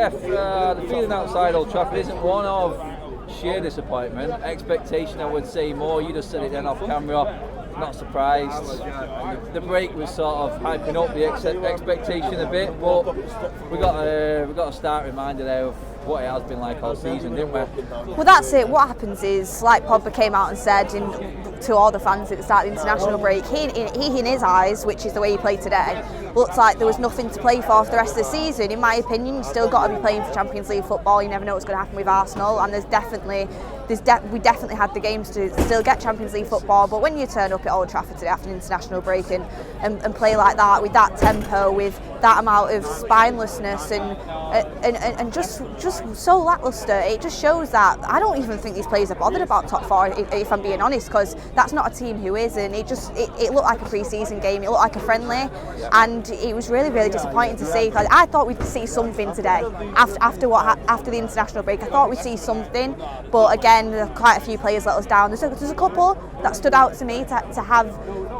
The feeling outside Old Trafford isn't one of sheer disappointment. Expectation, I would say more. You just said it then off camera. Not surprised. The break was sort of hyping up the expectation a bit, but we got a start reminder there of what it has been like all season, didn't we? Well, that's it. What happens is, like Pogba came out and said to all the fans at the start of the international break, he in his eyes, which is the way he played today, looked like there was nothing to play for the rest of the season. In my opinion, you still got to be playing for Champions League football. You never know what's going to happen with Arsenal, and we definitely had the games to still get Champions League football. But when you turn up at Old Trafford today after an international break and play like that, with that tempo, with that amount of spinelessness and just so lacklustre, it just shows that I don't even think these players are bothered about top four, if I'm being honest, because that's not a team who is, and it looked like a pre-season game. It looked like a friendly, and it was really, really disappointing to see. Cause I thought we'd see something today after the international break. I thought we'd see something, but again, quite a few players let us down. There's a couple that stood out to me to have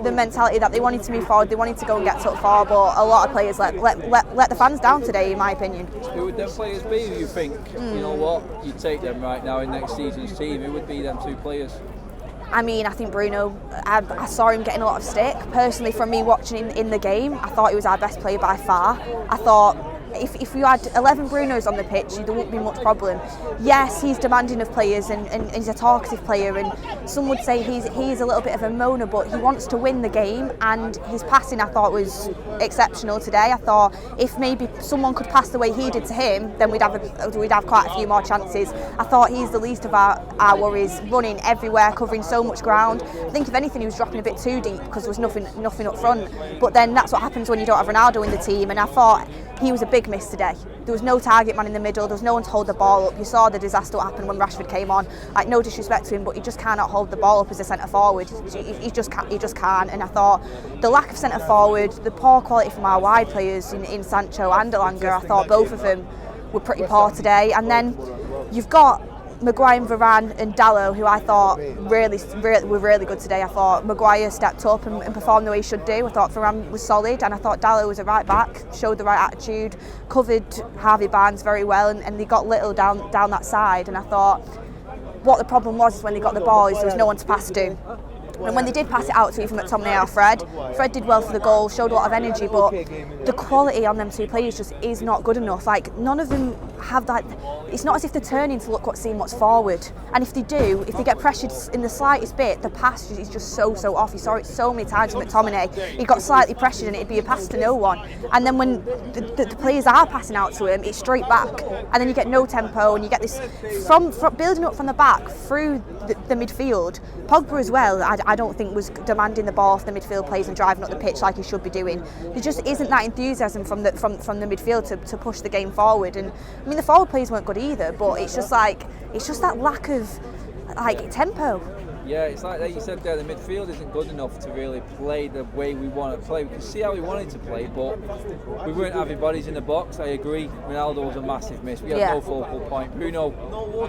the mentality that they wanted to move forward, they wanted to go and get top four, but a lot of players let the fans down today, in my opinion. Who would them players be, who you think, you know what, you take them right now in next season's team? Who would be them two players? I mean, I think Bruno, I saw him getting a lot of stick. Personally, from me watching him in the game, I thought he was our best player by far. I thought if you had 11 Brunos on the pitch, there wouldn't be much problem. Yes, he's demanding of players and he's a talkative player, and some would say he's a little bit of a moaner, but he wants to win the game, and his passing I thought was exceptional today. I thought if maybe someone could pass the way he did to him, then we'd have quite a few more chances. I thought he's the least of our worries, running everywhere, covering so much ground. I think if anything he was dropping a bit too deep because there was nothing up front, but then that's what happens when you don't have Ronaldo in the team, and I thought he was a big miss today. There was no target man in the middle, there was no one to hold the ball up. You saw the disaster what happened when Rashford came on. Like, no disrespect to him, but he just cannot hold the ball up as a centre forward. He just can't. And I thought the lack of centre forward, the poor quality from our wide players in Sancho and Elanga, I thought both of them were pretty poor today. And then you've got Maguire, Varane and Dalot, who I thought were really good today. I thought Maguire stepped up and performed the way he should do. I thought Varane was solid, and I thought Dalot was a right back, showed the right attitude, covered Harvey Barnes very well, and they got little down that side. And I thought what the problem was is when they got the ball, there was no one to pass to. And when they did pass it out to either McTominay or Fred did well for the goal, showed a lot of energy, but the quality on them two players just is not good enough. Like, none of them have that. It's not as if they're turning to look what's forward. And if they do, if they get pressured in the slightest bit, the pass is just so off. You saw it so many times with McTominay. He got slightly pressured and it'd be a pass to no one. And then when the players are passing out to him, it's straight back. And then you get no tempo, and you get this from building up from the back through the midfield. Pogba as well, I don't think was demanding the ball off the midfield players and driving up the pitch like he should be doing. There just isn't that enthusiasm from the midfield to push the game forward. And I mean, the forward players weren't good either, but it's just that lack of tempo. Yeah, it's like that you said there, the midfield isn't good enough to really play the way we want to play. We can see how we wanted to play, but we weren't having bodies in the box. I agree, Ronaldo was a massive miss. We had no focal point. Bruno,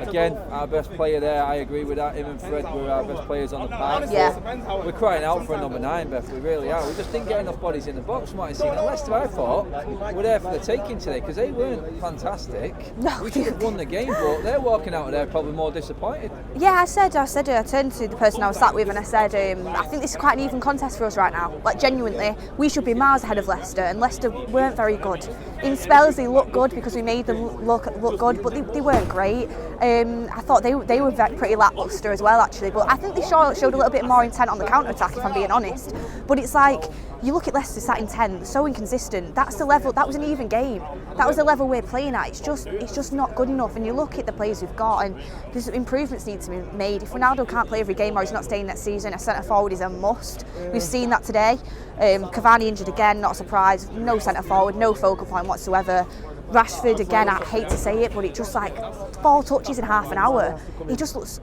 again, our best player there, I agree with that. Him and Fred were our best players on the park. Yeah. We're crying out for a number 9, Beth, we really are. We just didn't get enough bodies in the box from what I've seen. And Leicester, I thought, were there for the taking today, because they weren't fantastic. No, we should have won the game, but they're walking out of there probably more disappointed. Yeah, I said it. I turned to the person I was sat with and I said, I think this is quite an even contest for us right now. Like, genuinely, we should be miles ahead of Leicester, and Leicester weren't very good. In spells they looked good because we made them look good, but they weren't great. I thought they were pretty lacklustre as well, actually, but I think they showed a little bit more intent on the counter-attack, if I'm being honest. But it's like, you look at Leicester sat in 10th, so inconsistent. That's the level. That was an even game. That was the level we're playing at. It's just not good enough. And you look at the players we've got, and there's improvements need to be made. If Ronaldo can't play every game or he's not staying next season, a centre forward is a must. We've seen that today. Cavani injured again, not a surprise. No centre forward, no focal point whatsoever. Rashford, again, I hate to say it, but it just like 4 touches in half an hour. He just looks,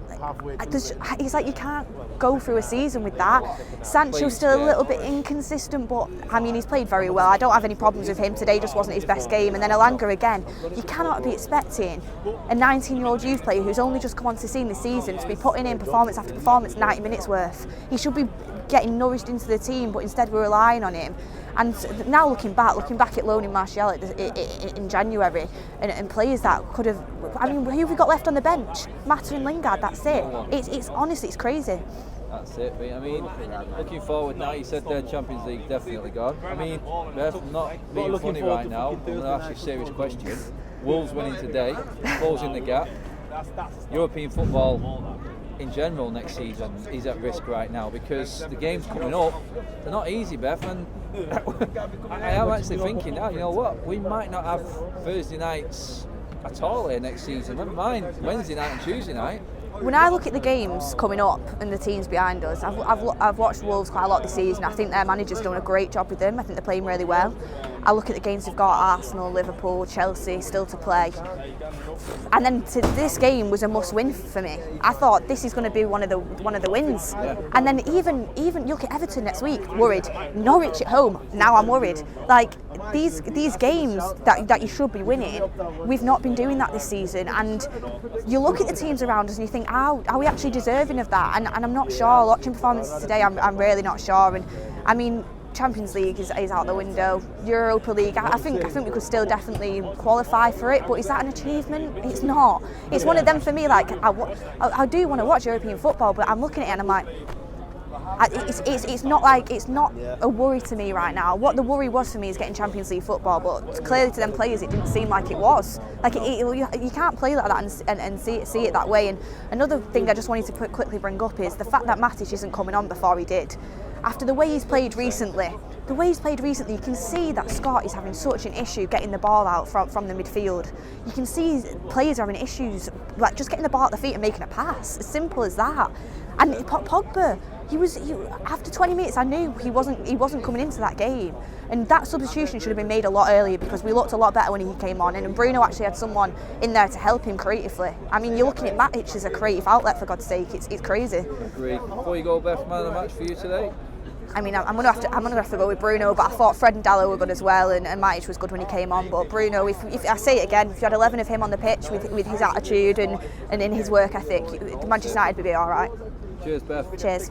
it's like you can't go through a season with that. Sancho's still a little bit inconsistent, but I mean, he's played very well. I don't have any problems with him. Today just wasn't his best game. And then Elanga again, you cannot be expecting a 19-year-old youth player who's only just come onto the scene this season to be putting in performance after performance, 90 minutes worth. He should be getting nourished into the team, but instead we're relying on him. And now looking back at loaning Martial in January, and players that could have, I mean, who have we got left on the bench? Mata and Lingard, that's it. It's honestly, it's crazy. That's it, but I mean, looking forward now, you said the Champions League definitely gone. I mean, Beth, not being funny right now, I'm going to ask you a serious question. Wolves winning today, closing the gap. European football in general next season is at risk right now because the games coming up, they're not easy, Beth, and I am actually thinking now, you know what, we might not have Thursday nights at all here next season, never mind Wednesday night and Tuesday night. When I look at the games coming up and the teams behind us, I've watched Wolves quite a lot this season. I think their manager's done a great job with them. I think they're playing really well. I look at the games we've got: Arsenal, Liverpool, Chelsea still to play. And then this game was a must-win for me. I thought this is going to be one of the wins. Yeah. And then even you look at Everton next week, worried. Norwich at home, now I'm worried. Like these games that you should be winning, we've not been doing that this season. And you look at the teams around us and you think, are we actually deserving of that? And I'm not sure. Watching performances today, I'm really not sure. And I mean, Champions League is out the window. Europa League, I think we could still definitely qualify for it, but is that an achievement? It's not. It's one of them for me. Like I do want to watch European football, but I'm looking at it and I'm like, it's not a worry to me right now. What the worry was for me is getting Champions League football, but clearly to them players it didn't seem like it was. Like you can't play like that and see it that way. And another thing I just wanted to quickly bring up is the fact that Matic isn't coming on before he did. After the way he's played recently, you can see that Scott is having such an issue getting the ball out from the midfield. You can see players are having issues like just getting the ball at the feet and making a pass. As simple as that. And Pogba, after 20 minutes, I knew he wasn't coming into that game. And that substitution should have been made a lot earlier because we looked a lot better when he came on. And Bruno actually had someone in there to help him creatively. I mean, you're looking at Matic as a creative outlet, for God's sake. It's crazy. Agree. Before you go, Beth, man of the match for you today? I mean, I'm gonna have to go with Bruno, but I thought Fred and Dallo were good as well, and Matic was good when he came on. But Bruno, if I say it again, if you had 11 of him on the pitch with his attitude and in his work ethic, Manchester United would be all right. Cheers, Beth. Cheers.